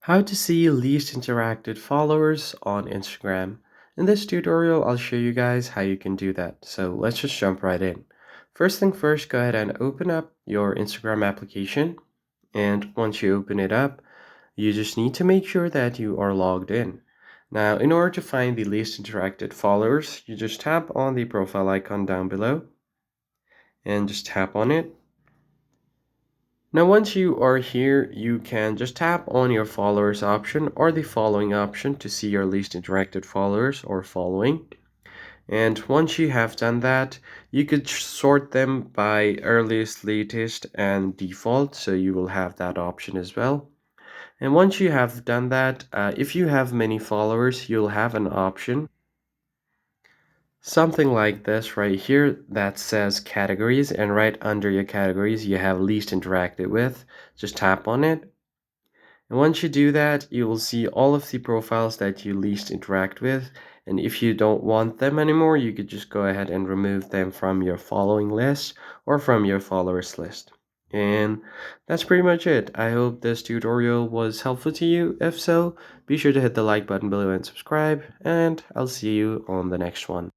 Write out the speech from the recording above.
How to see least interacted followers on Instagram. In this tutorial, I'll show you guys how you can do that. So let's just jump right in. First thing first, go ahead and open up your Instagram application. And once you open it up, you just need to make sure that you are logged in. Now, in order to find the least interacted followers, you just tap on the profile icon down below and just tap on it. Now, once you are here, you can just tap on your followers option or the following option to see your least interacted followers or following. And once you have done that, you could sort them by earliest, latest, and default. So you will have that option as well. And once you have done that, if you have many followers, you'll have an option something like this right here that says categories, and right under your categories you have least interacted with. Just tap on it, and once you do that you will see all of the profiles that you least interact with, and if you don't want them anymore you could just go ahead and remove them from your following list or from your followers list. And that's pretty much it. I hope this tutorial was helpful to you. If so, be sure to hit the like button below and subscribe, and I'll see you on the next one.